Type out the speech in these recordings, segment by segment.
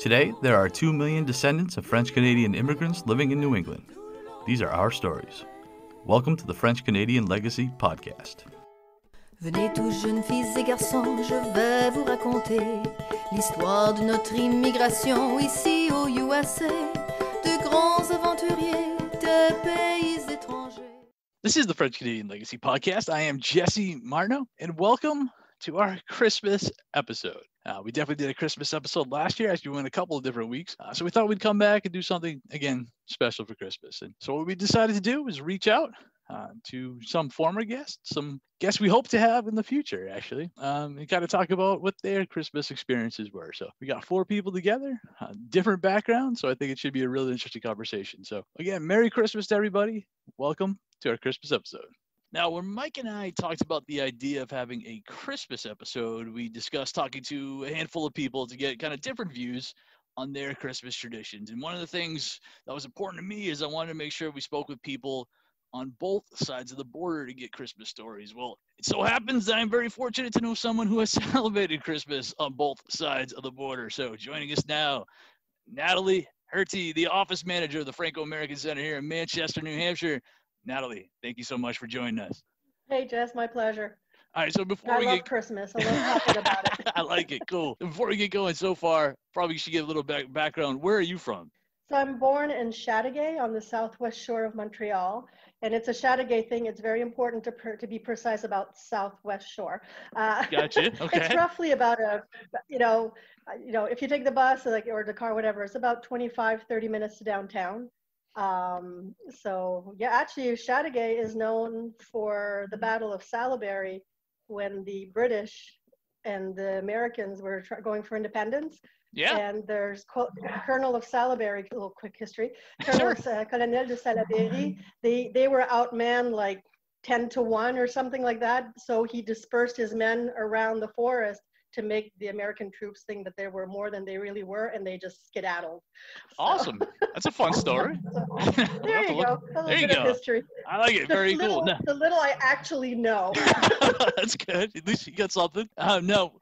Today, there are 2 million descendants of French-Canadian immigrants living in New England. These are our stories. Welcome to the French-Canadian Legacy Podcast. Venez tous jeunes filles et garçons, je vais vous raconter l'histoire de notre immigration ici au USA, de grands aventuriers, de pays étrangers. This is the French-Canadian Legacy Podcast. I am Jesse Martineau, and welcome to our Christmas episode. We definitely did a Christmas episode last year. Actually, we went a couple of different weeks. So we thought we'd come back and do something, again, special for Christmas. And so what we decided to do was reach out to some former guests, some guests we hope to have in the future, actually, and kind of talk about what their Christmas experiences were. So we got 4 people together, different backgrounds. So I think it should be a really interesting conversation. So again, Merry Christmas to everybody. Welcome to our Christmas episode. Now, when Mike and I talked about the idea of having a Christmas episode, we discussed talking to a handful of people to get kind of different views on their Christmas traditions. And one of the things that was important to me is I wanted to make sure we spoke with people on both sides of the border to get Christmas stories. Well, it so happens that I'm very fortunate to know someone who has celebrated Christmas on both sides of the border. So joining us now, Nathalie Hirte, the office manager of the Franco-American Center here in Manchester, New Hampshire. Nathalie, thank you so much for joining us. Hey, Jess, my pleasure. All right, so before I we love get Christmas. I love talking about it. I like it. Cool. Before we get going so far, probably should give a little background. Where are you from? So I'm born in Chateauguay on the southwest shore of Montreal, and it's a Chateauguay thing. It's very important to be precise about southwest shore. Gotcha. Okay. It's roughly about if you take the bus or the car, whatever, it's about 25-30 minutes to downtown. So yeah, actually Chateauguay is known for the Battle of Salibari when the British and the Americans were going for independence. Yeah. And there's Colonel of Salibari, a little quick history. Colonel Colonel de Salibari, they were outmanned like 10-1 or something like that. So he dispersed his men around the forest to make the American troops think that there were more than they really were, and they just skedaddled. So. Awesome. That's a fun story. There you go. A little bit of history. I like it. Very cool. The little I actually know. That's good. At least you got something. No.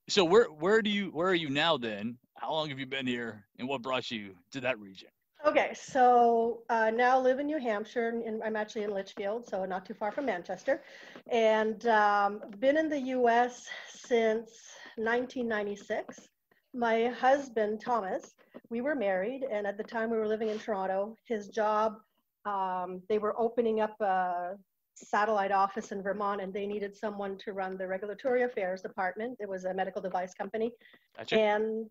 So where are you now then? How long have you been here, and what brought you to that region? Okay, so now live in New Hampshire, and I'm actually in Litchfield, so not too far from Manchester, and been in the U.S. since 1996. My husband, Thomas, we were married, and at the time we were living in Toronto. His job, they were opening up a satellite office in Vermont, and they needed someone to run the regulatory affairs department. It was a medical device company. Gotcha. And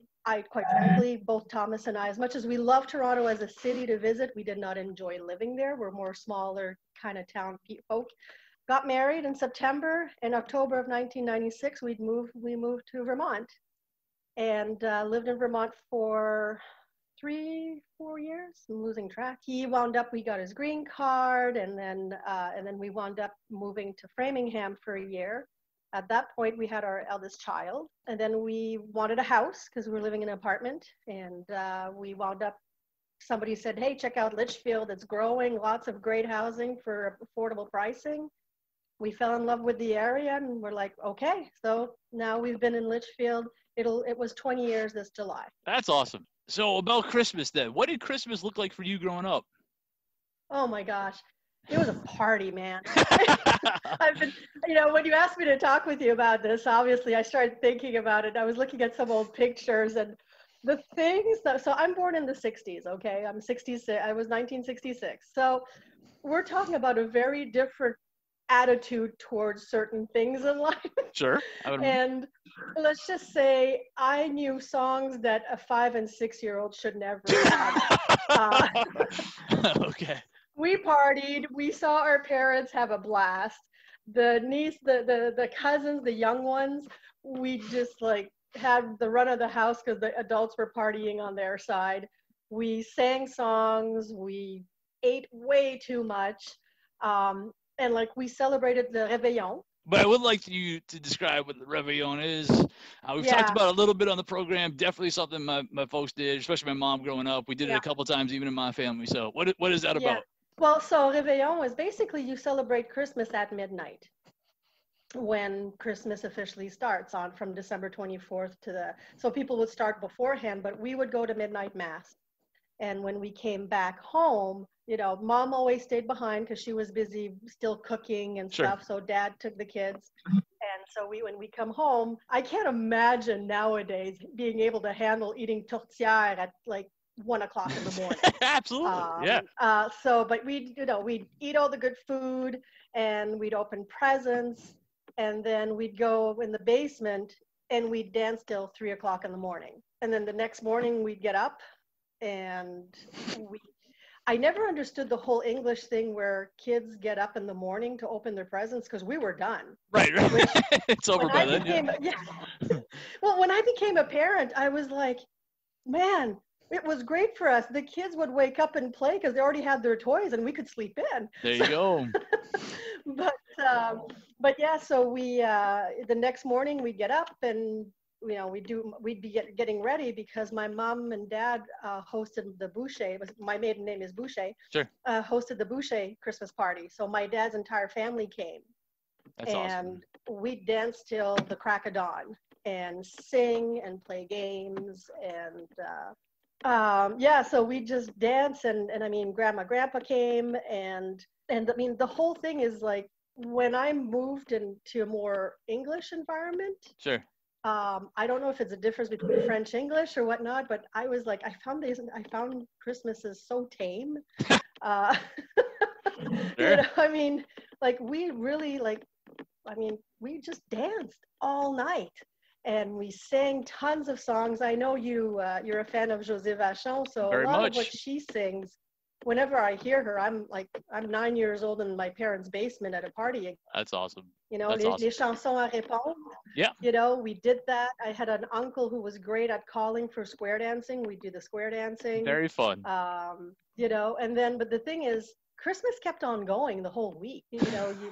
quite frankly, both Thomas and I, as much as we love Toronto as a city to visit, we did not enjoy living there. We're more smaller kind of town folk. Got married in September. In October of 1996, we moved to Vermont, and lived in Vermont for 3-4 years. I'm losing track. We got his green card, and then we wound up moving to Framingham for a year. At that point, we had our eldest child, and then we wanted a house because we were living in an apartment, and we wound up, somebody said, hey, check out Litchfield. It's growing, lots of great housing for affordable pricing. We fell in love with the area, and we're like, okay. So now we've been in Litchfield. It was 20 years this July. That's awesome. So about Christmas then, what did Christmas look like for you growing up? Oh my gosh. It was a party, man. I've been, when you asked me to talk with you about this, obviously I started thinking about it. I was looking at some old pictures, and the things so I'm born in the 60s, okay? I'm 66, I was 1966. So we're talking about a very different attitude towards certain things in life. Sure. And let's just say I knew songs that a 5- and 6-year-old should never have. Okay. We partied. We saw our parents have a blast. The niece, the cousins, the young ones, we just had the run of the house because the adults were partying on their side. We sang songs. We ate way too much. And we celebrated the Réveillon. But I would like you to describe what the Réveillon is. We've talked about it a little bit on the program. Definitely something my folks did, especially my mom growing up. We did it a couple of times even in my family. So what is that about? Well, so Réveillon was basically you celebrate Christmas at midnight. when Christmas officially starts on from December 24th so people would start beforehand, but we would go to midnight mass. And when we came back home, mom always stayed behind because she was busy still cooking and Sure. stuff. So dad took the kids. And so when we come home, I can't imagine nowadays being able to handle eating tourtière at like 1 o'clock in the morning. Absolutely. Yeah. But we'd eat all the good food and we'd open presents, and then we'd go in the basement and we'd dance till 3 o'clock in the morning. And then the next morning we'd get up and I never understood the whole English thing where kids get up in the morning to open their presents because we were done. Right. It's over by then. Well, when I became a parent, I was like, man, it was great for us. The kids would wake up and play because they already had their toys and we could sleep in. There you go. But yeah, so we the next morning we'd get up and we'd be getting ready because my mom and dad hosted the Boucher. My maiden name is Boucher. Sure. Hosted the Boucher Christmas party. So my dad's entire family came. That's awesome. And we'd dance till the crack of dawn and sing and play games and so we just dance and I mean grandpa came and I mean the whole thing is like when I moved into a more English environment. Sure. I don't know if it's a difference between French English or whatnot, but I was like, I found Christmas is so tame. Sure. I mean, like we really we just danced all night. And we sang tons of songs. I know you're a fan of José Vachon, so Very a lot much. of what she sings, whenever I hear her, I'm 9 years old in my parents' basement at a party. That's awesome. Les chansons à répondre. Yeah. We did that. I had an uncle who was great at calling for square dancing. We do the square dancing. Very fun. And then, but the thing is, Christmas kept on going the whole week, because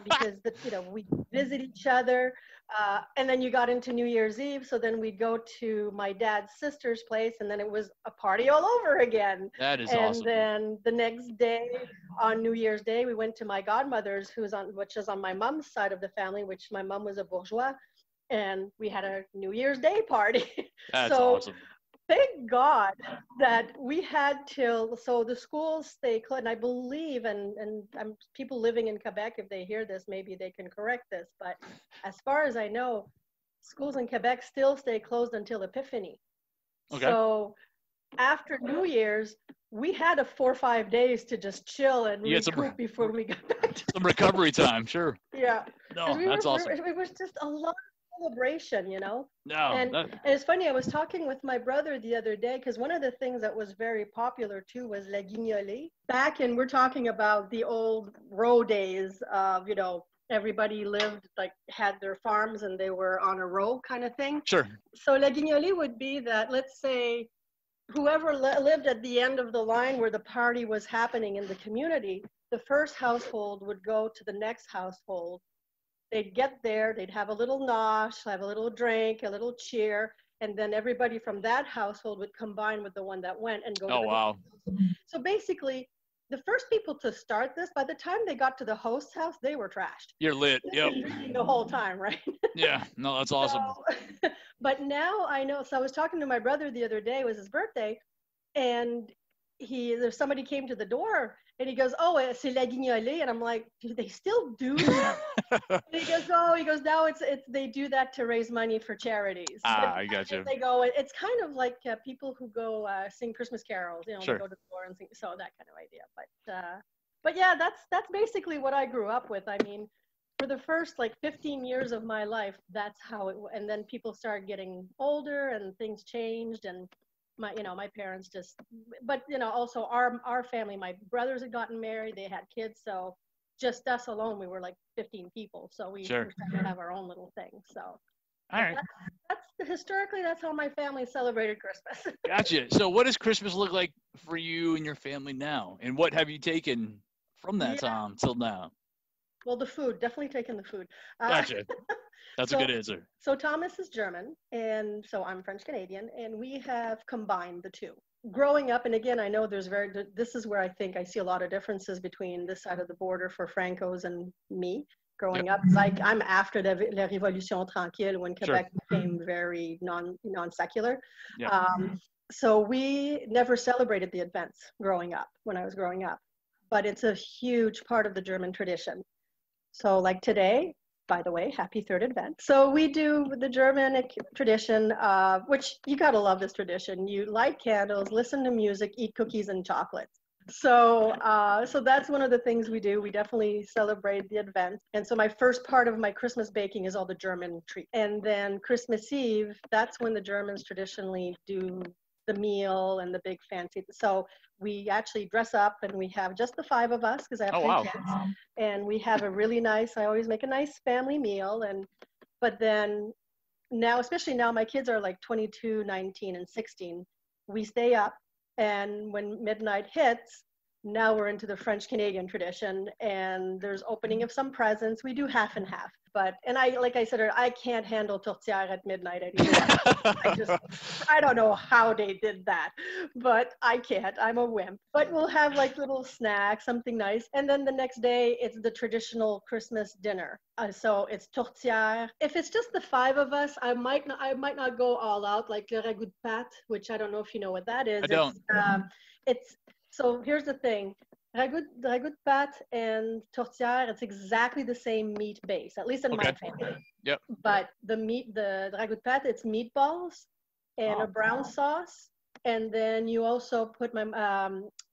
we visit each other, and then you got into New Year's Eve. So then we'd go to my dad's sister's place, and then it was a party all over again. That is And awesome. then the next day, on New Year's Day, we went to my godmother's, which is on my mom's side of the family, which my mom was a bourgeois, and we had a New Year's Day party. That's awesome. Thank God that we had so the schools stay closed. And I believe, and people living in Quebec, if they hear this, maybe they can correct this. But as far as I know, schools in Quebec still stay closed until Epiphany. Okay. So after New Year's, we had 4 or 5 days to just chill and recoup before we got back to some recovery time. Sure. Yeah. No, that's awesome. It was just a lot. Celebration, No, and it's funny, I was talking with my brother the other day because one of the things that was very popular too was la guignolée. We're talking about the old row days of everybody had their farms and they were on a row kind of thing. Sure. So la guignolée would be that, let's say whoever lived at the end of the line where the party was happening in the community, the first household would go to the next household. They'd get there, they'd have a little nosh, have a little drink, a little cheer, and then everybody from that household would combine with the one that went and go to the wow. So basically, the first people to start this, by the time they got to the host's house, they were trashed. You're lit. Yep. The whole time, right? Yeah. No, that's awesome. But now I know. So I was talking to my brother the other day. It was his birthday, and somebody came to the door, and he goes, "Oh, c'est la guignolée," and I'm like, "Do they still do that?" And he goes, "Now it's they do that to raise money for charities." I got you. They go. It's kind of like people who go sing Christmas carols. Sure. They go to the door and sing. So that kind of idea. But yeah, that's basically what I grew up with. I mean, for the first 15 years of my life, that's how it. And then people started getting older, and things changed, and my parents but also our family, my brothers had gotten married, they had kids, so just us alone, we were 15 people. So we were trying to have our own little thing. So all right. That's historically, that's how my family celebrated Christmas. Gotcha. So what does Christmas look like for you and your family now? And what have you taken from that time till now? Well, the food, definitely taking the food. Gotcha. That's a good answer. So Thomas is German, and so I'm French Canadian, and we have combined the two. Growing up, and again, I know this is where I think I see a lot of differences between this side of the border for Francos and me. growing up. Like I'm after the La Révolution Tranquille when Quebec became very non-secular. So we never celebrated the Advents growing up when I was growing up, but it's a huge part of the German tradition. So like today, by the way, happy third Advent. So we do the Germanic tradition, which you gotta love this tradition. You light candles, listen to music, eat cookies and chocolates. So that's one of the things we do. We definitely celebrate the Advent. And so my first part of my Christmas baking is all the German treats. And then Christmas Eve, that's when the Germans traditionally do the meal and the big fancy. So we actually dress up and we have just the 5 of us because I have 3 kids. And we have a really nice, I always make a nice family meal. But then now, especially now, my kids are like 22, 19, and 16. We stay up, and when midnight hits, now we're into the French Canadian tradition, and there's opening of some presents. We do half and half. And like I said, I can't handle tourtière at midnight anymore. I don't know how they did that, but I can't. I'm a wimp. But we'll have like little snacks, something nice. And then the next day, it's the traditional Christmas dinner. So it's tourtière. If it's just the 5 of us, I might not go all out like le ragout de pâte, which I don't know if you know what that is. I don't. So here's the thing. Ragout de pâte and tourtière, it's exactly the same meat base, at least in my family. Yep. But the ragout de pâte, it's meatballs and a brown sauce. And then you also put my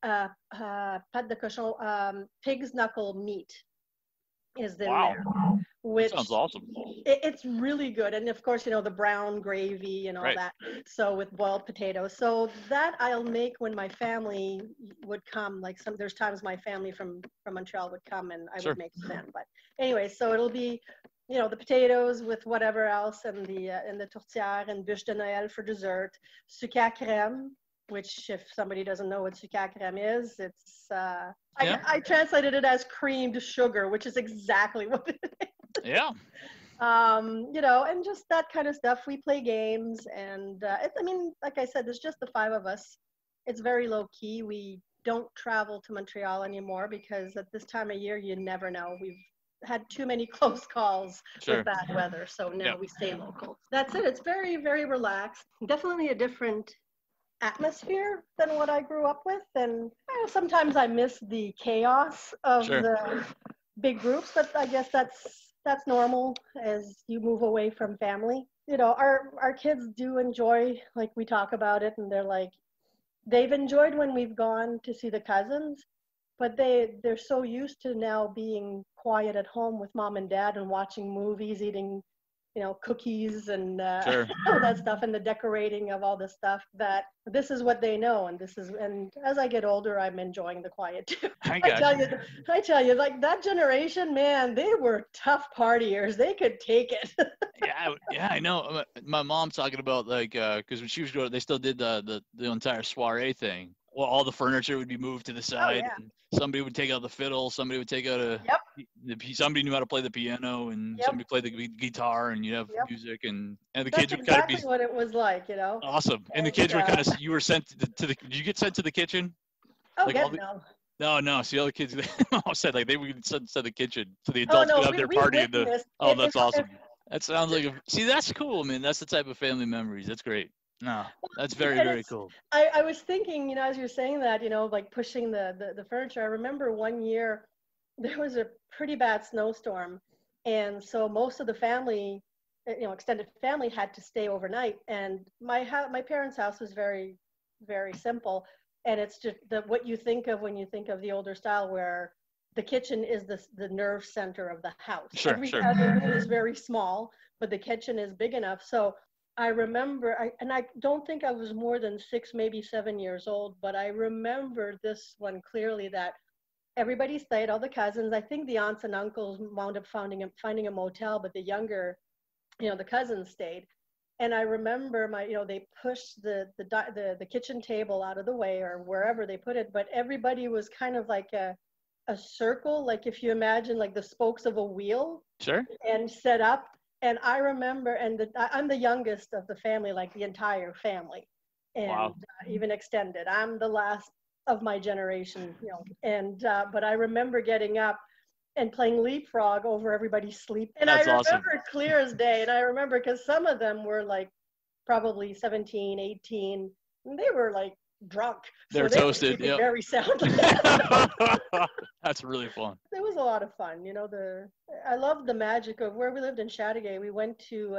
pâte de cochon, pig's knuckle meat is in there. Which sounds awesome. It's really good. And of course, the brown gravy and all that. So with boiled potatoes. So that I'll make when my family would come. Like there's times my family from Montreal would come and I would make for them. But anyway, so it'll be, the potatoes with whatever else and the tourtière and bûche de Noël for dessert. Sucre à crème, which if somebody doesn't know what sucre à crème is, it's, I translated it as creamed sugar, which is exactly what it is. Yeah. And just that kind of stuff. We play games and like I said, there's just the 5 of us. It's very low key. We don't travel to Montreal anymore because at this time of year, you never know. We've had too many close calls with bad weather. So now we stay local. That's it. It's very, very relaxed. Definitely a different atmosphere than what I grew up with. And sometimes I miss the chaos of the big groups, but I guess that's normal as you move away from family. Our kids do enjoy, like we talk about it, and they've enjoyed when we've gone to see the cousins, but they're so used to now being quiet at home with mom and dad and watching movies, eating cookies and all that stuff, and the decorating of all this stuff, that this is what they know. And as I get older, I'm enjoying the quiet too. I tell you, like that generation, man, they were tough partiers. They could take it. Yeah, I know. My mom's talking about because when she was growing up, they still did the entire soiree thing. Well, all the furniture would be moved to the side. And somebody would take out the fiddle. Somebody would take out somebody knew how to play the piano, and somebody played the guitar, and you'd have music, and the kids would kind of be what it was like, Awesome. And the kids were kind of, you were sent to the. Did you get sent to the kitchen? Oh, No. See, all the kids, all said they would send to the kitchen, so the adults could have their party. That's awesome. That sounds like that's cool, man. That's the type of family memories. That's great. No, that's very, very cool. I was thinking, as you're saying that, like pushing the furniture. I remember one year there was a pretty bad snowstorm. And so most of the family, extended family had to stay overnight. And my parents' house was very, very simple. And it's just what you think of when you think of the older style, where the kitchen is the nerve center of the house. Every other room is very small, but the kitchen is big enough. So I remember, I don't think I was more than 6, maybe 7 years old, but I remember this one clearly, that everybody stayed, all the cousins. I think the aunts and uncles wound up finding a motel, but the younger, the cousins stayed. And I remember they pushed the kitchen table out of the way or wherever they put it, but everybody was kind of like a circle, like if you imagine like the spokes of a wheel, and set up. And I remember, I'm the youngest of the family, like the entire family, and even extended. I'm the last of my generation, but I remember getting up and playing leapfrog over everybody's sleep. And That's I remember awesome. clear as day. And I remember because some of them were like probably 17, 18, and they were like drunk. They're So they were toasted. sleeping Yep. very soundly. That's really fun. It was a lot of fun. I loved the magic of where we lived in Chateauguay. We went to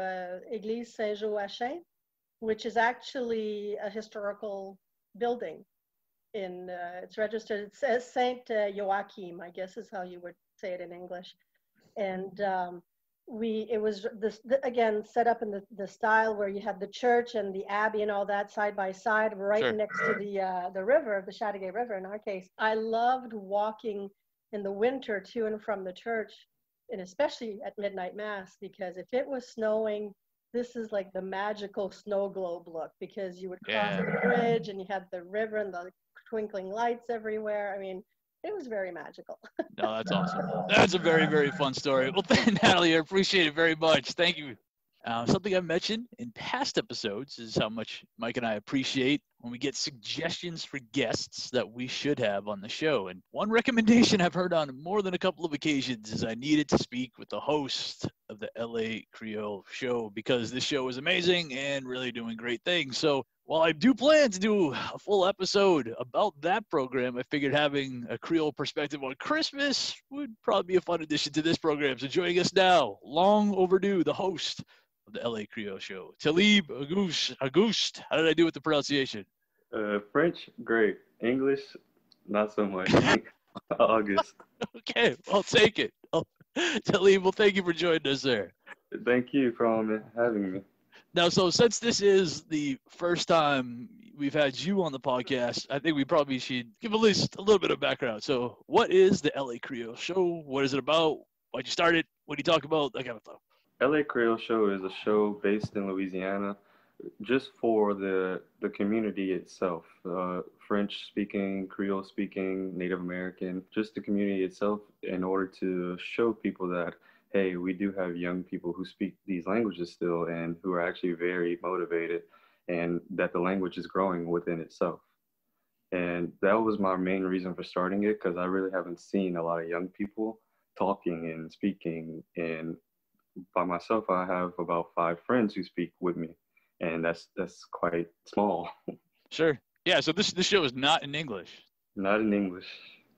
Église Saint-Joachim, which is actually a historical building. It's registered. It says Saint Joachim, I guess is how you would say it in English. And it was again set up in the style where you had the church and the abbey and all that side by side, right Sure. next to the river, the Chateauguay River. In our case, I loved walking in the winter to and from the church, and especially at midnight mass, because if it was snowing, this is like the magical snow globe look, because you would cross the bridge and you had the river and the twinkling lights everywhere. I mean, it was very magical. No, that's awesome. That's a very, very fun story. Well, Nathalie, I appreciate it very much. Thank you. Something I've mentioned in past episodes is how much Mike and I appreciate when we get suggestions for guests that we should have on the show. And one recommendation I've heard on more than a couple of occasions is I needed to speak with the host of the LA Creole show, because this show is amazing and really doing great things. So while I do plan to do a full episode about that program, I figured having a Creole perspective on Christmas would probably be a fun addition to this program. So joining us now, long overdue, the host of the LA Creole show, Taalib Auguste. How did I do with the pronunciation? French, great. English, not so much. August. Okay, I'll take it. Taalib, well, thank you for joining us there. Thank you for having me. Now, so since this is the first time we've had you on the podcast, I think we probably should give at least a little bit of background. So what is the LA Creole show? What is it about? Why'd you start it? What do you talk about? That kind of stuff. LA Creole Show is a show based in Louisiana just for the community itself. French speaking, Creole speaking, Native American, just the community itself, in order to show people that, hey, we do have young people who speak these languages still and who are actually very motivated, and that the language is growing within itself. And that was my main reason for starting it, because I really haven't seen a lot of young people talking and speaking. And by myself, I have about 5 friends who speak with me, and that's quite small. Sure. Yeah, so this show is not in English. Not in English.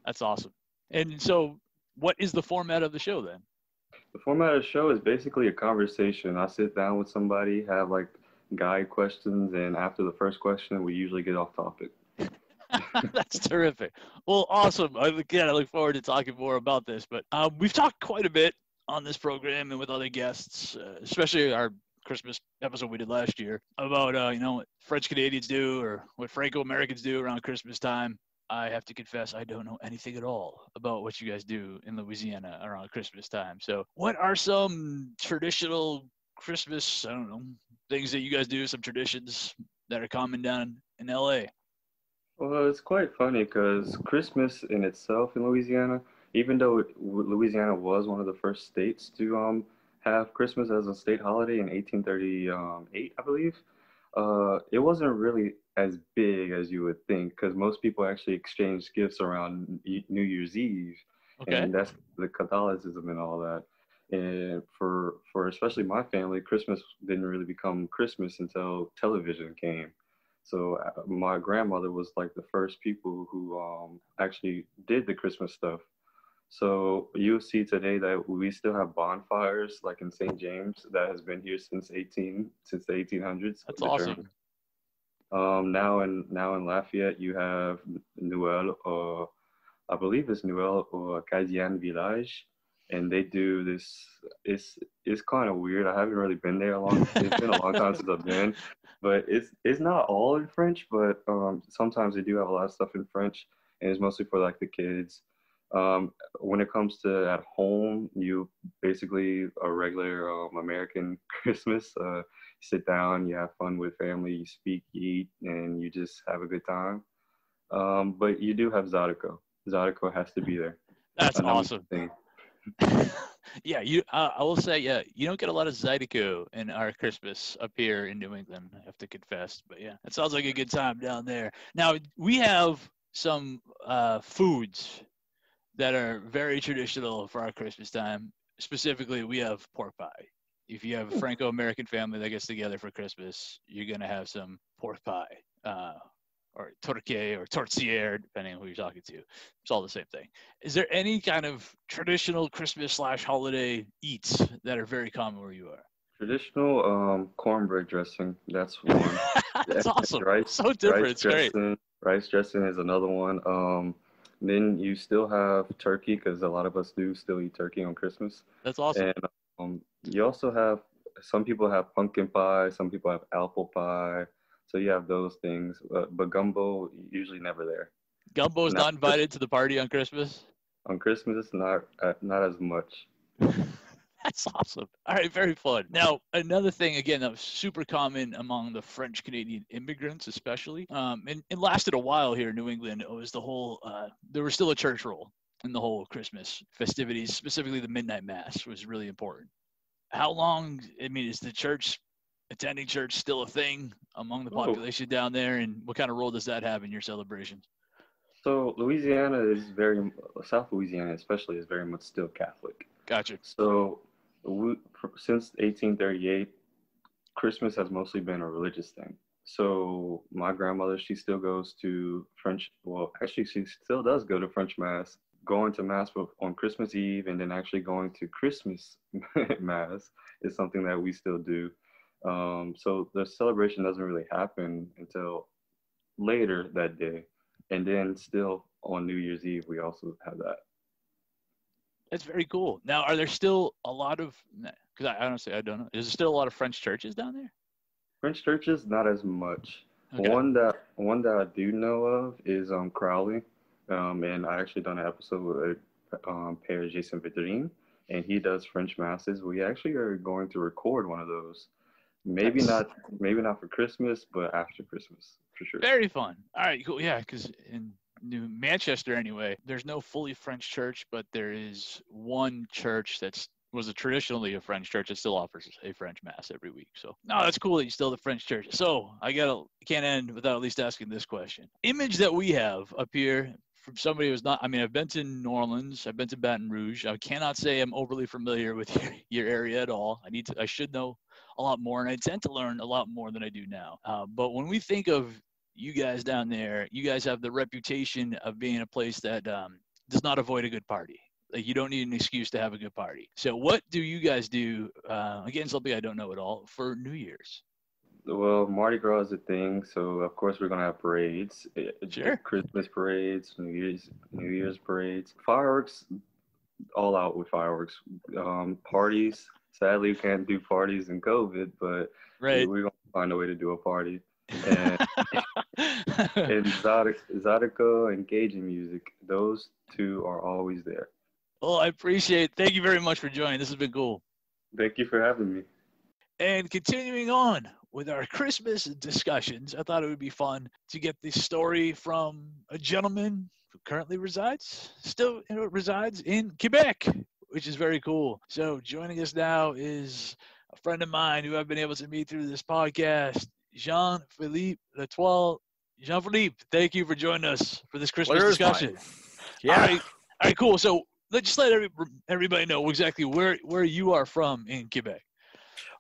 That's awesome. And so what is the format of the show then? The format of the show is basically a conversation. I sit down with somebody, have like guide questions, and after the first question, we usually get off topic. That's terrific. Well, awesome. Again, I look forward to talking more about this, but we've talked quite a bit on this program and with other guests, especially our Christmas episode we did last year, about what French Canadians do or what Franco-Americans do around Christmas time. I have to confess, I don't know anything at all about what you guys do in Louisiana around Christmas time. So what are some traditional Christmas, things that you guys do, some traditions that are common down in LA? Well, it's quite funny because Christmas in itself in Louisiana, even though Louisiana was one of the first states to have Christmas as a state holiday in 1838, I believe, it wasn't really as big as you would think, because most people actually exchanged gifts around New Year's Eve. Okay. And that's the Catholicism and all that. And for especially my family, Christmas didn't really become Christmas until television came. So my grandmother was like the first people who actually did the Christmas stuff. So you'll see today that we still have bonfires like in St. James that has been here since the 1800s. That's awesome. Now in Lafayette you have Noël, or I believe it's Noël or Acadian Village, and they do this. It's kind of weird. I haven't really been there it's been a long time since I've been, but it's not all in French, but sometimes they do have a lot of stuff in French, and it's mostly for like the kids. When it comes to at home, you basically a regular American Christmas. You sit down, you have fun with family, you speak, you eat, and you just have a good time. But you do have Zydeco. Zydeco has to be there. That's awesome. Yeah, I will say, you don't get a lot of Zydeco in our Christmas up here in New England, I have to confess. But yeah, it sounds like a good time down there. Now, we have some foods that are very traditional for our Christmas time. Specifically, we have pork pie. If you have a Franco-American family that gets together for Christmas, you're going to have some pork pie, or torque or tortillere, depending on who you're talking to. It's all the same thing. Is there any kind of traditional Christmas/holiday eats that are very common where you are? Traditional cornbread dressing. That's one. That's awesome. Rice, So different. rice It's great. dressing. Rice dressing is another one. Then you still have turkey because a lot of us do still eat turkey on Christmas. That's awesome. And you also have some people have pumpkin pie, some people have apple pie. So you have those things, but gumbo usually never there. Gumbo is not invited to the party on Christmas? On Christmas, it's not as much. That's awesome. All right, very fun. Now, another thing, again, that was super common among the French Canadian immigrants, especially, and it lasted a while here in New England. It was the whole, there was still a church role in the whole Christmas festivities, specifically the midnight mass was really important. How long, I mean, is the church, attending church still a thing among the population down there, and what kind of role does that have in your celebrations? So South Louisiana especially is very much still Catholic. Gotcha. So since 1838, Christmas has mostly been a religious thing. So my grandmother, she still goes to actually she still does go to French Mass. Going to Mass on Christmas Eve and then actually going to Christmas Mass is something that we still do. So the celebration doesn't really happen until later that day. And then still on New Year's Eve, we also have that. That's very cool. Now, are there still a lot of, because honestly, I don't know, is there still a lot of French churches down there? French churches, not as much. Okay. One that I do know of is Crowley. And I actually done an episode with Perreault Saint-Victorine, and he does French masses. We actually are going to record one of those. Maybe not for Christmas, but after Christmas for sure. Very fun. All right, cool. Yeah, because in New Manchester anyway, there's no fully French church, but there is one church was traditionally a French church that still offers a French mass every week. So no, that's cool that you still have the French church. So can't end without at least asking this question. Image that we have up here from somebody who's not, I mean, I've been to New Orleans, I've been to Baton Rouge. I cannot say I'm overly familiar with your area at all. I should know a lot more, and I tend to learn a lot more than I do now. But when we think of you guys down there, you guys have the reputation of being a place that does not avoid a good party. Like, you don't need an excuse to have a good party. So what do you guys do, again, something I don't know at all, for New Year's? Well, Mardi Gras is a thing, so of course we're gonna have parades. Sure. Christmas parades, New Year's parades, fireworks, all out with fireworks. Parties. Sadly, we can't do parties in COVID, but right. we're gonna find a way to do a party. And and Zydeco and Gauging music, those two are always there. Well, I appreciate it. Thank you very much for joining. This has been cool. Thank you for having me. And continuing on with our Christmas discussions, I thought it would be fun to get the story from a gentleman who currently resides in Quebec, which is very cool. So joining us now is a friend of mine who I've been able to meet through this podcast, Jean-Phillipe Latoile. Jean-Phillipe, thank you for joining us for this Christmas discussion. Yeah. All right, cool. So let's just let everybody know exactly where you are from in Quebec.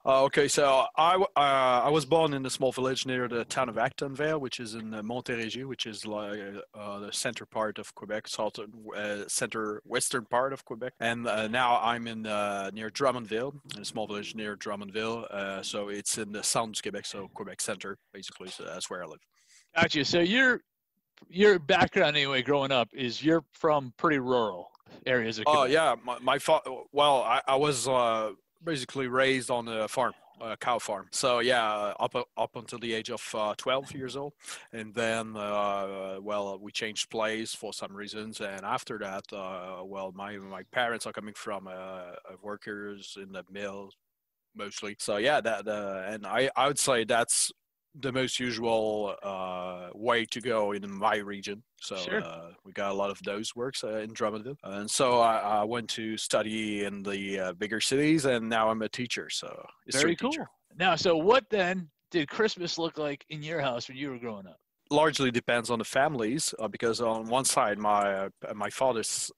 Okay, so I was born in a small village near the town of Actonville, which is in Montérégie, which is like the center part of Quebec, center western part of Quebec. And now I'm in near Drummondville, in a small village near Drummondville. So it's in the Sound Quebec, so Quebec center, basically. So that's where I live. Gotcha. So your background anyway, growing up, is you're from pretty rural areas of Quebec. Oh yeah, I was basically raised on a farm, a cow farm. So yeah, up until the age of 12 years old, and then we changed place for some reasons, and after that, my parents are coming from workers in the mill mostly. So yeah, and I would say that's the most usual way to go in my region. So sure. We got a lot of those works in Drummondville. And so I went to study in the bigger cities, and now I'm a teacher. So very cool. Teacher. Now, so what then did Christmas look like in your house when you were growing up? Largely depends on the families, because on one side, my father's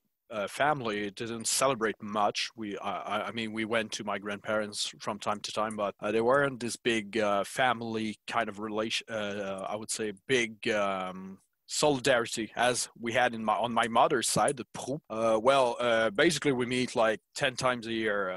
family didn't celebrate much. I mean, we went to my grandparents from time to time, but they weren't this big family kind of relation. I would say big. Solidarity as we had on my mother's side, the Perreault. Basically we meet like 10 times a year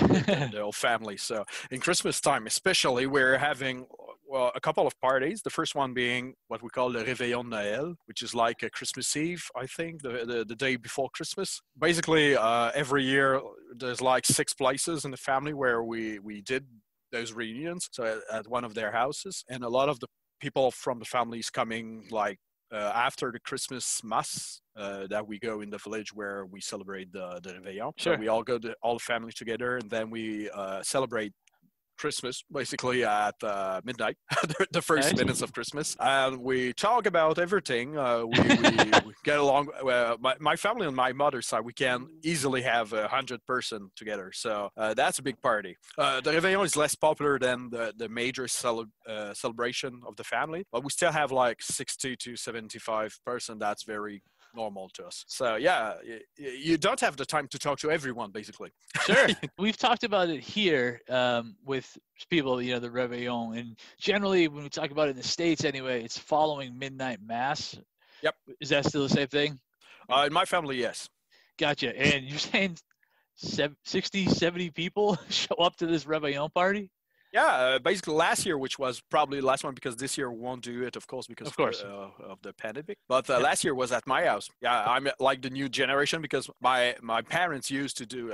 with the whole family. So in Christmas time especially, we're having a couple of parties. The first one being what we call the Réveillon de Noël, which is like a Christmas Eve, I think, the day before Christmas. Basically, every year there's like 6 places in the family where we did those reunions. So at one of their houses, and a lot of the people from the families coming like after the Christmas mass that we go in the village where we celebrate the Réveillon. Sure. So we all go all the family together, and then we celebrate Christmas basically at midnight, the first minutes of Christmas, and we talk about everything. We get along. My family on my mother's side, we can easily have 100 person together, so that's a big party. The Réveillon is less popular than the major celebration of the family, but we still have like 60 to 75 person. That's very normal to us. So yeah, you don't have the time to talk to everyone basically. Sure. We've talked about it here with people, you know, the Réveillon, and generally when we talk about it in the States anyway, it's following midnight mass. Yep. Is that still the same thing? In my family, yes. Gotcha. And you're saying 60, 70 people show up to this Réveillon party? Yeah, basically last year, which was probably the last one because this year we won't do it, of course, because of the pandemic. But last year was at my house. Yeah, I'm like the new generation because my parents used to do.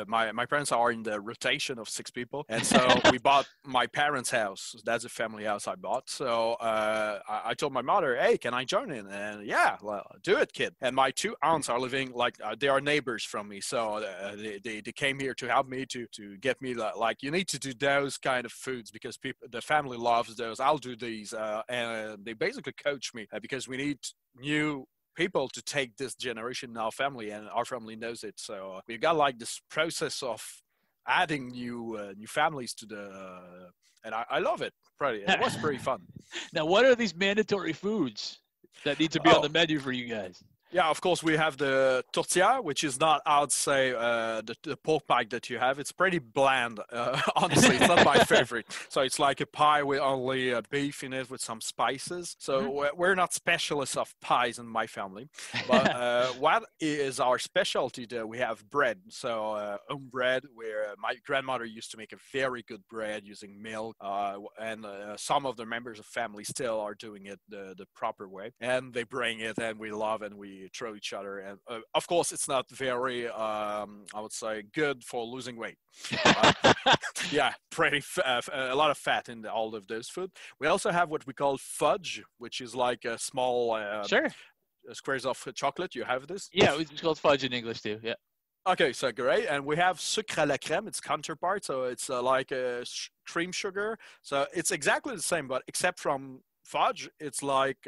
My parents are in the rotation of 6 people, and so we bought my parents' house. That's a family house I bought. So I told my mother, "Hey, can I join in?" And yeah, well, do it, kid. And my 2 aunts are living like they are neighbors from me, so they came here to help me to get me like you need to do those kind of foods because the family loves those. I'll do these, and they basically coach me because we need new people to take this generation in our family, and our family knows it. So we've got like this process of adding new families to and I love it. It was pretty fun. Now, what are these mandatory foods that need to be on the menu for you guys? Yeah, of course, we have the tortilla, which is not, I would say, the pork pie that you have. It's pretty bland, honestly. It's not my favorite. So it's like a pie with only beef in it with some spices. So we're not specialists of pies in my family. But what is our specialty, though, we have bread. So home bread, where my grandmother used to make a very good bread using milk. And some of the members of family still are doing it the proper way. And they bring it, and we love and we throw each other, and of course it's not very I would say good for losing weight. Yeah, pretty a lot of fat in all of those food. We also have what we call fudge, which is like a small squares of chocolate. You have this? Yeah, it's called fudge in English too. Yeah. Okay, so great. And we have sucre à la crème, its counterpart. So it's like a cream sugar. So it's exactly the same, but except from fudge, it's like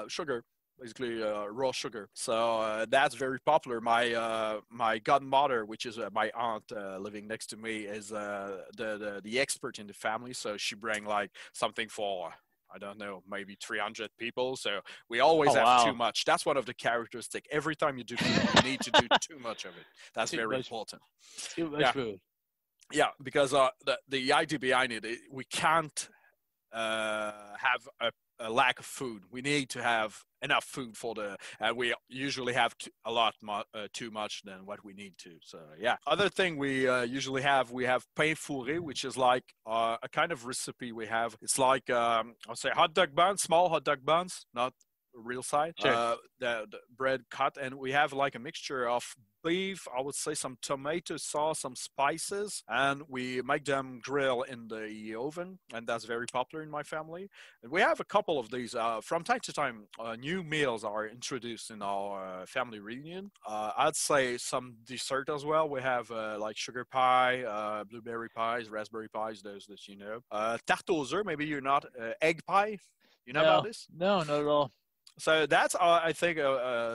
sugar. Basically raw sugar. So that's very popular. My godmother, which is my aunt living next to me, is the expert in the family. So she bring like something for, I don't know, maybe 300 people. So we always have too much. That's one of the characteristics. Every time you do food, you need to do too much of it. That's very important. Too much food. Yeah, because the idea behind it, we can't have a lack of food. We need to have enough food for we usually have a lot too much than what we need to. So yeah. Other thing we usually have pain fourré, which is like a kind of recipe we have. It's like I'll say hot dog buns, small hot dog buns, not real size. Sure. The bread cut, and we have like a mixture of beef, I would say some tomato sauce, some spices, and we make them grill in the oven, and that's very popular in my family. And we have a couple of these. From time to time, new meals are introduced in our family reunion. I'd say some dessert as well. We have like sugar pie, blueberry pies, raspberry pies, those that you know. Tarte aux œufs, maybe you're not. Egg pie, you know about this? No, not at all. So that's, I think,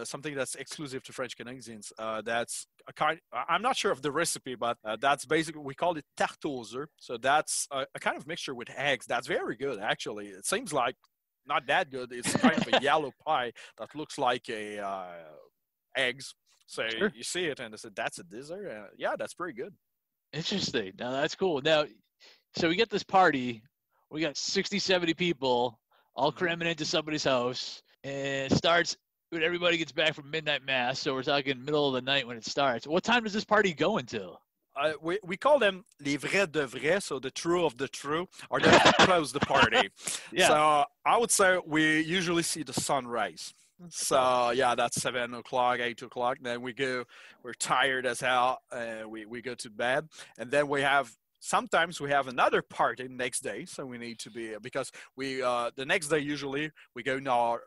something that's exclusive to French Canadians. That's a kind. I'm not sure of the recipe, but that's basically, we call it tarte aux œufs. So that's a kind of mixture with eggs. That's very good, actually. It seems like not that good. It's kind of a yellow pie that looks like eggs. So Sure. you see it and I said, that's a dessert? Yeah, that's pretty good. Interesting. Now that's cool. Now, so we get this party. We got 60, 70 people all cramming into somebody's house, and it starts when everybody gets back from midnight mass. So we're talking middle of the night when it starts. What time does this party go until? We call them les vrais de vrais, so the true of the true, or they close the party. Yeah. So I would say we usually see the sunrise. So yeah, that's 7 o'clock, 8 o'clock. Then we're tired as hell. We go to bed, and then sometimes we have another party next day. So we need to be, because the next day usually we go in our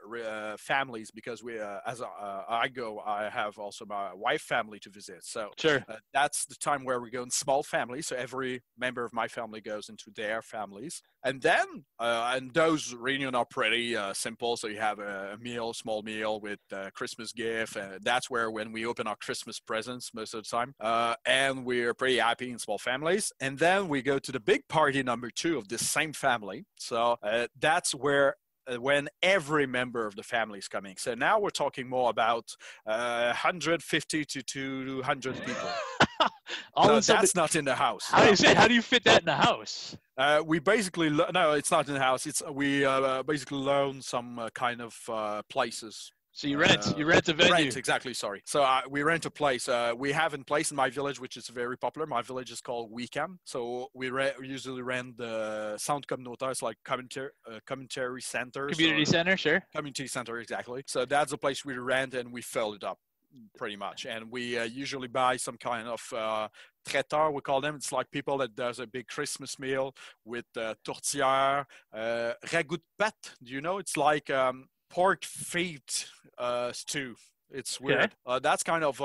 families, because I have also my wife family to visit. So Sure. that's the time where we go in small families. So every member of my family goes into their families. And then, and those reunions are pretty simple. So you have a small meal with Christmas gift. That's when we open our Christmas presents most of the time. And we're pretty happy in small families. And then we go to the big party number 2 of this same family. So that's when every member of the family is coming. So now we're talking more about 150 to 200 people. That's not in the house. How do you fit that in the house? We basically no, it's not in the house. We basically loan some kind of places. So you rent a venue. Rent, exactly. Sorry. So we rent a place. We have a place in my village, which is very popular. My village is called Weekend. So we usually rent the centre communautaire. It's like community center. Community center, sure. Community center, exactly. So that's a place we rent and we fill it up pretty much. And we usually buy some kind of traiteur, we call them. It's like people that does a big Christmas meal with tourtière, ragout de pâte. Do you know? It's like pork feet stew. It's weird. Okay. That's kind of,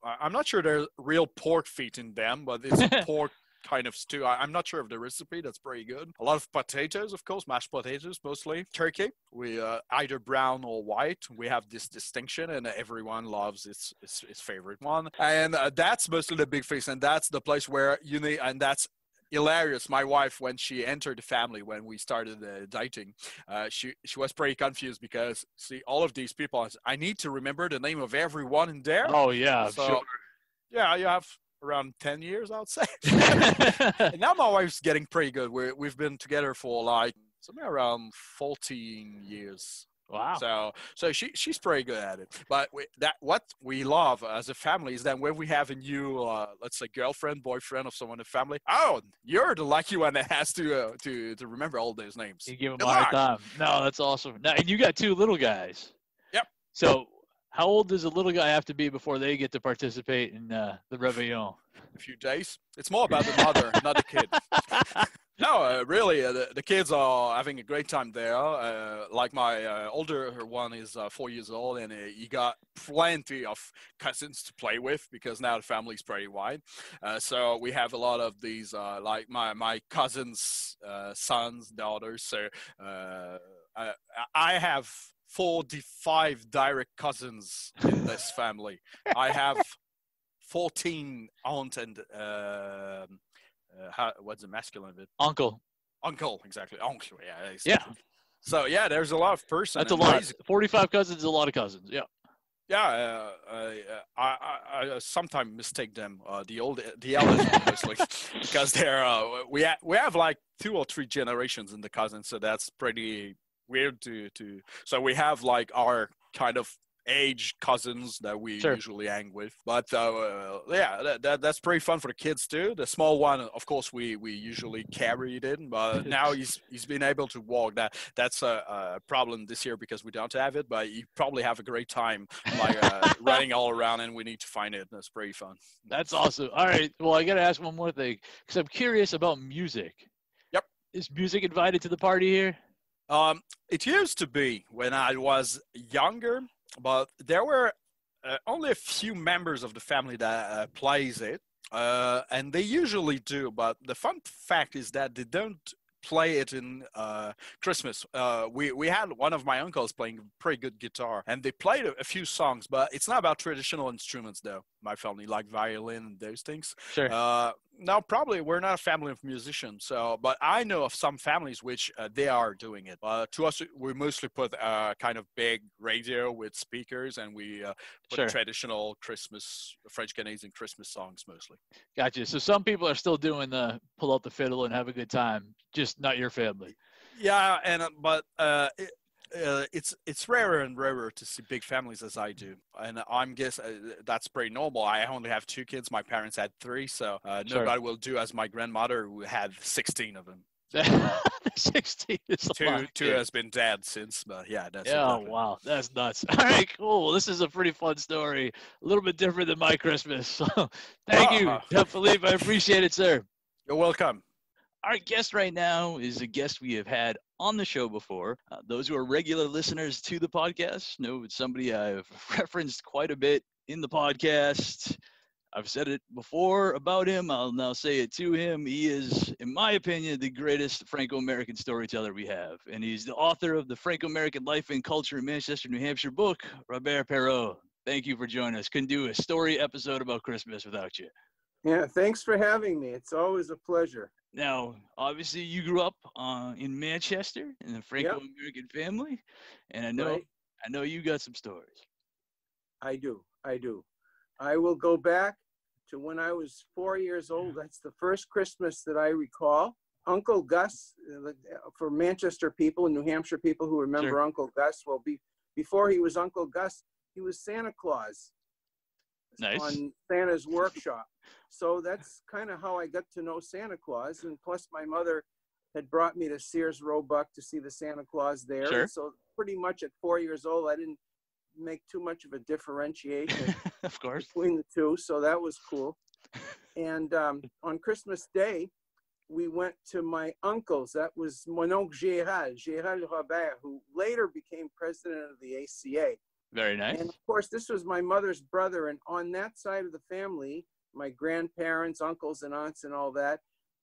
I'm not sure there's real pork feet in them, but it's a pork kind of stew. I'm not sure of the recipe. That's pretty good. A lot of potatoes, of course, mashed potatoes mostly. Turkey, we either brown or white. We have this distinction, and everyone loves its favorite one. And that's mostly the big feast, and that's the place where you need, and that's hilarious. My wife, when she entered the family, when we started dating, she was pretty confused because, see, all of these people, I need to remember the name of everyone in there. Oh, yeah, so, sure. Yeah, you have around 10 years, I would say. And now my wife's getting pretty good. We've been together for like somewhere around 14 years. Wow. So she's pretty good at it. But what we love as a family is that when we have a new, let's say, girlfriend, boyfriend of someone in the family, oh, you're the lucky one that has to remember all those names. You give them a hard time. No, that's awesome. Now, and you got 2 little guys. Yep. So how old does a little guy have to be before they get to participate in the Réveillon? A few days. It's more about the mother, not the kid. No, really, the kids are having a great time there. Like my older one is 4 years old, and he got plenty of cousins to play with because now the family's pretty wide. So we have a lot of these, like my cousins' sons, daughters. So I have 45 direct cousins in this family. I have 14 aunt and what's the masculine of it? Uncle, exactly. Uncle, yeah. Yeah. So yeah, there's a lot of person. That's a lot. 45 cousins is a lot of cousins. Yeah. Yeah, I sometimes mistake them, the eldest one mostly, because they're we have like 2 or 3 generations in the cousins, so that's pretty weird to. So we have like our kind of age cousins that we usually hang with, but yeah, that's pretty fun for the kids too. The small one, of course, we usually carry it in, but now he's been able to walk. That's a problem this year because we don't have it, but you probably have a great time like running all around, and we need to find it. That's pretty fun. That's awesome. All right, well, I gotta ask one more thing because I'm curious about music. Yep. Is music invited to the party here? It used to be when I was younger, but there were only a few members of the family that plays it, and they usually do. But the fun fact is that they don't play it in Christmas. We had one of my uncles playing pretty good guitar, and they played a few songs, but it's not about traditional instruments though. my family like violin and those things. Sure. Now, probably we're not a family of musicians, but I know of some families which they are doing it. To us, we mostly put a kind of big radio with speakers, and we put traditional French Canadian Christmas songs mostly. Gotcha. So some people are still doing the pull out the fiddle and have a good time, just not your family. Yeah, but it's rarer and rarer to see big families as I do, and I'm guess that's pretty normal. I only have 2 kids. My parents had 3, so nobody will do as my grandmother, who had 16 of them. 16 is a lot. 2 has been dead since, but yeah, that's wow, that's nuts. All right, cool. This is a pretty fun story, a little bit different than my Christmas. So thank you, Jean-Phillipe. I appreciate it, sir. You're welcome. Our guest right now is a guest we have had on the show before. Those who are regular listeners to the podcast know it's somebody I've referenced quite a bit in the podcast. I've said it before about him. I'll now say it to him. He is, in my opinion, the greatest Franco-American storyteller we have. And he's the author of the Franco-American Life and Culture in Manchester, New Hampshire book, Robert Perreault. Thank you for joining us. Couldn't do a story episode about Christmas without you. Yeah, thanks for having me. It's always a pleasure. Now, obviously, you grew up in Manchester in a Franco-American family, and I know you got some stories. I do. I will go back to when I was 4 years old. That's the first Christmas that I recall. Uncle Gus, for Manchester people and New Hampshire people who remember Uncle Gus, well, before he was Uncle Gus, he was Santa Claus. Nice. On Santa's workshop. So that's kind of how I got to know Santa Claus. And plus my mother had brought me to Sears Roebuck to see the Santa Claus there. Sure. And so pretty much at 4 years old, I didn't make too much of a differentiation of course, between the two. So that was cool. And on Christmas Day, we went to my uncle's. That was mon oncle Gérald Robert, who later became president of the ACA. Very nice. And of course, this was my mother's brother. And on that side of the family, my grandparents, uncles and aunts and all that,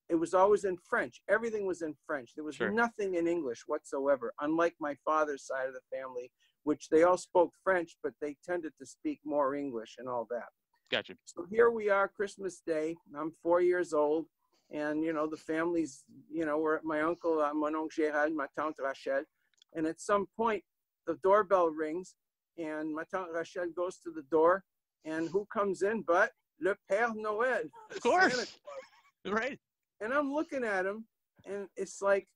it was always in French. Everything was in French. There was nothing in English whatsoever, unlike my father's side of the family, which they all spoke French, but they tended to speak more English and all that. Gotcha. So here we are, Christmas Day. I'm 4 years old. And, you know, the families, you know, we're at my uncle, mon oncle Gérald, ma tante Rachel. And at some point, the doorbell rings. And my tante Rachel goes to the door, and who comes in but Le Père Noël? Of course. Right. And I'm looking at him, and it's like,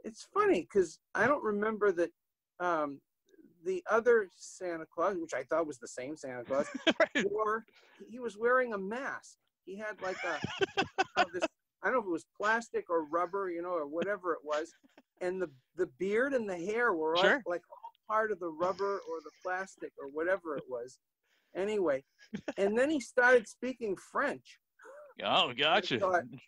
it's funny because I don't remember that the other Santa Claus, which I thought was the same Santa Claus, he was wearing a mask. He had like this, I don't know if it was plastic or rubber, you know, or whatever it was. And the beard and the hair were all, like part of the rubber or the plastic or whatever it was. Anyway, and then he started speaking French. Oh, gotcha.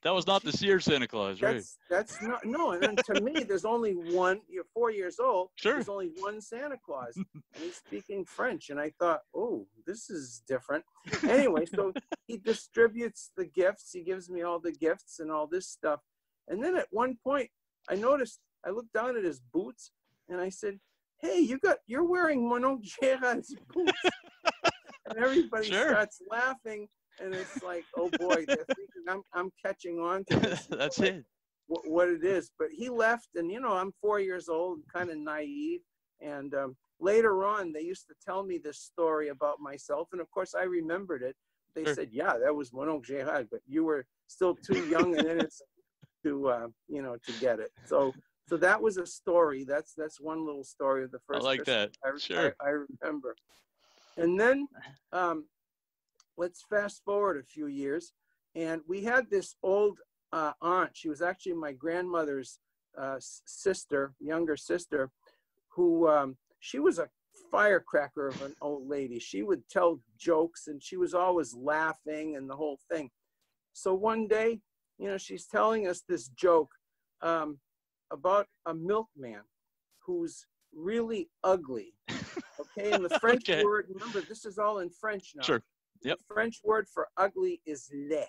That was not the Sears Santa Claus, right? That's not, no. And then to me, there's only one, you're 4 years old. There's only one Santa Claus, and he's speaking French. And I thought, oh, this is different. Anyway, so he distributes the gifts. He gives me all the gifts and all this stuff. And then at one point, I noticed, I looked down at his boots, and I said, hey, you're wearing mon oncle Gérald's boots. And everybody starts laughing. And it's like, oh boy, they're thinking I'm catching on to this. That's it. What it is. But he left, and you know, I'm 4 years old, kind of naive. And later on, they used to tell me this story about myself, and of course, I remembered it. They said, "Yeah, that was mon oncle Gérald, but you were still too young and innocent to, you know, to get it." So that was a story. That's one little story of the first. I like that. I remember. And then. Let's fast forward a few years, and we had this old aunt. She was actually my grandmother's sister, younger sister, who she was a firecracker of an old lady. She would tell jokes, and she was always laughing and the whole thing. So one day, you know, she's telling us this joke about a milkman who's really ugly. Okay, and the French word, remember, this is all in French now. Sure. Yep. The French word for ugly is laid.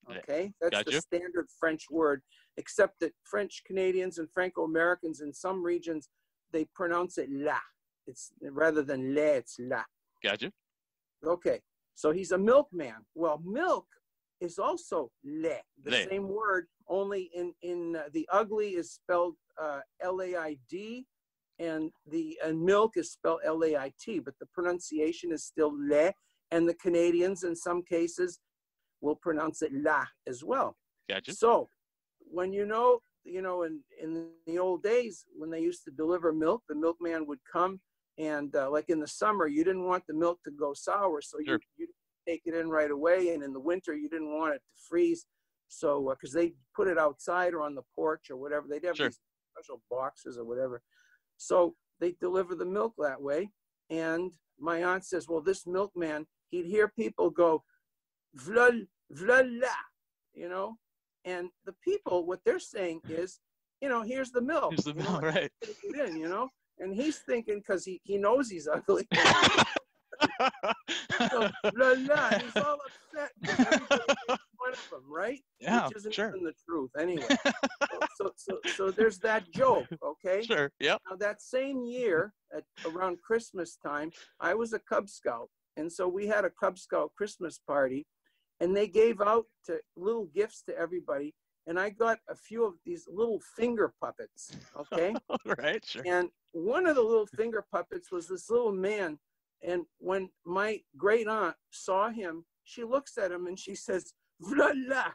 Okay, that's the standard French word, except that French Canadians and Franco-Americans in some regions, they pronounce it la. It's rather than le, it's la. Gotcha. Okay, So he's a milkman. Well, milk is also lait, the Lait. same word, only in the ugly is spelled L-A-I-D, and milk is spelled L-A-I-T, but the pronunciation is still lait, and the Canadians in some cases will pronounce it la as well. Gotcha. So when in the old days when they used to deliver milk, the milkman would come, and like in the summer, you didn't want the milk to go sour, so Sure. you take it in right away, and in the winter you didn't want it to freeze, so because they put it outside or on the porch or whatever, they'd have Sure. these special boxes or whatever, so they deliver the milk that way. And my aunt says, well, this milkman, he'd hear people go vla vla la, and the people, what they're saying is, here's the milk. Here's the milk, right? Take it in, and he's thinking, because he knows he's ugly. So, blah, blah, he's all upset because everybody makes fun of him, right? Yeah, Which isn't sure. even the truth anyway. So there's that joke, okay? Sure. Yep. Now that same year, around Christmas time, I was a Cub Scout, and so we had a Cub Scout Christmas party, and they gave out little gifts to everybody, and I got a few of these little finger puppets, okay? Right. Sure. And one of the little finger puppets was this little man. And when my great aunt saw him, she looks at him and she says, "Vla la."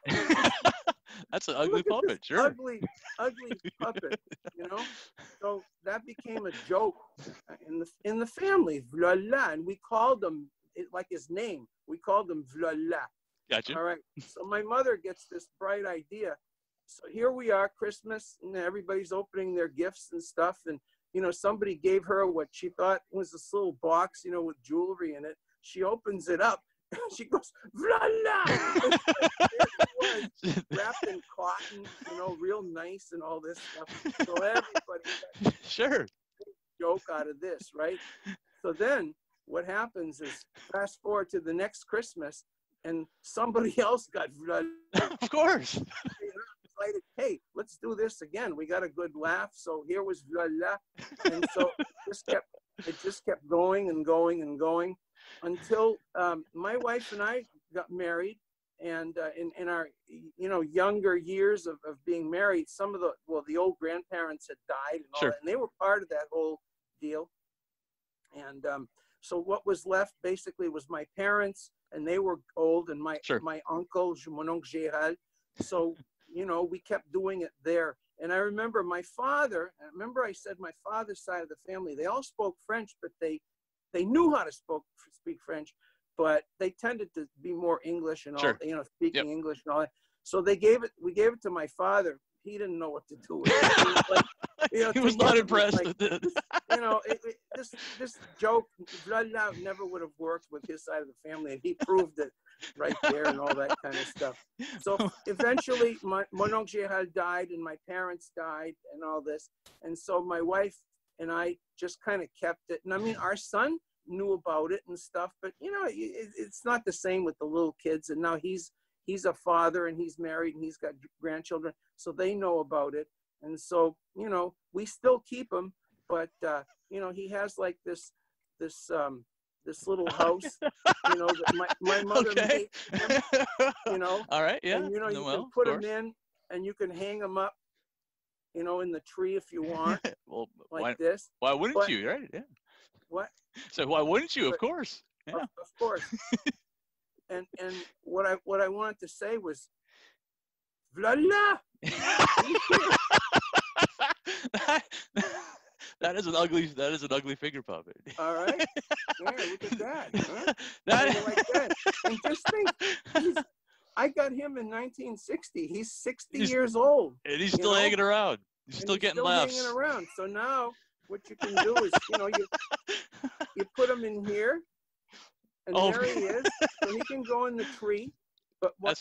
That's an ugly Look at puppet. this Sure. ugly puppet, So that became a joke in the family, "Vla la," and we called him like his name. We called him "Vla la." Gotcha. All right. So my mother gets this bright idea. So here we are, Christmas, and everybody's opening their gifts and stuff, and somebody gave her what she thought was this little box, with jewelry in it. She opens it up. She goes, "Vla la!" It was wrapped in cotton, real nice and all this stuff. So everybody got Sure. a joke out of this, right? So then what happens is, fast forward to the next Christmas, and somebody else got vla la. Of course. Excited, hey, let's do this again. We got a good laugh. So here was vla la. And so it just kept going and going and going until my wife and I got married. And in our younger years of being married, some of the old grandparents had died and all Sure. that, and they were part of that whole deal. And so what was left basically was my parents, and they were old, and my uncle, mon oncle Gérald. So we kept doing it there. And I remember my father, I said my father's side of the family, they all spoke French, but they knew how to speak French, but they tended to be more English and all, speaking English and all that. So we gave it to my father. He didn't know what to do with it. He was like, He was not impressed with it. This joke, blah, blah, never would have worked with his side of the family, and he proved it right there and all that kind of stuff. So eventually, mon oncle Gérald died, and my parents died, and all this. And so my wife and I just kind of kept it. And I mean, our son knew about it and stuff, but it's not the same with the little kids. And now he's a father, and he's married, and he's got grandchildren, so they know about it. And so, we still keep him, but he has like this little house, that my mother made him, All right, yeah. And you can put him in, and you can hang him up, in the tree if you want, well, this. Why wouldn't you, right? Yeah. What? So why wouldn't you? Of course. Yeah. Of course. And what I wanted to say was, vla la. That is an ugly finger puppet. All right. Yeah, look at that. Huh? Like that. And just think, I got him in 1960. He's 60 years old. And he's still hanging around. He's still getting laughs. Hanging around. So now what you can do is, you put him in here, and there he is. So he can go in the tree. But what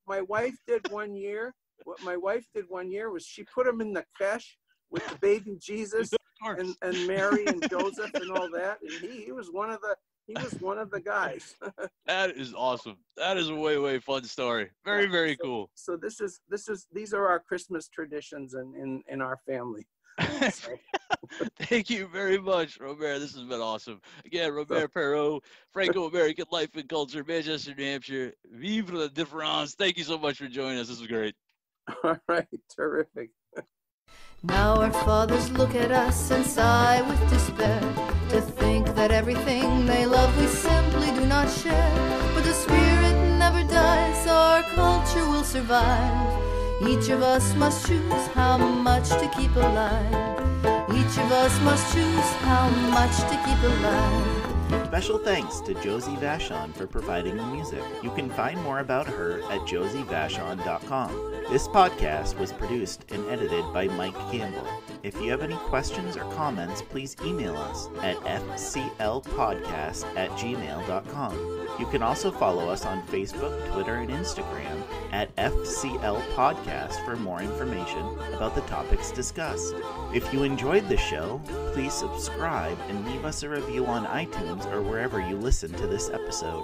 my wife did one year was she put him in the creche with the baby Jesus and Mary and Joseph and all that. And he was one of the guys. That is awesome. That is a way fun story. Very cool. So these are our Christmas traditions in our family. Thank you very much, Robert. This has been awesome. Again, Robert Perreault, Franco-American Life and Culture, Manchester, New Hampshire. Vive la différence. Thank you so much for joining us. This was great. All right, terrific. Now our fathers look at us and sigh with despair, to think that everything they love we simply do not share. But the spirit never dies, our culture will survive. Each of us must choose how much to keep alive. Each of us must choose how much to keep alive. Special thanks to Josie Vachon for providing the music. You can find more about her at josievachon.com. This podcast was produced and edited by Mike Campbell. If you have any questions or comments, please email us at fclpodcast@gmail.com. You can also follow us on Facebook, Twitter, and Instagram at FCL Podcast for more information about the topics discussed. If you enjoyed the show, please subscribe and leave us a review on iTunes or wherever you listen to this episode.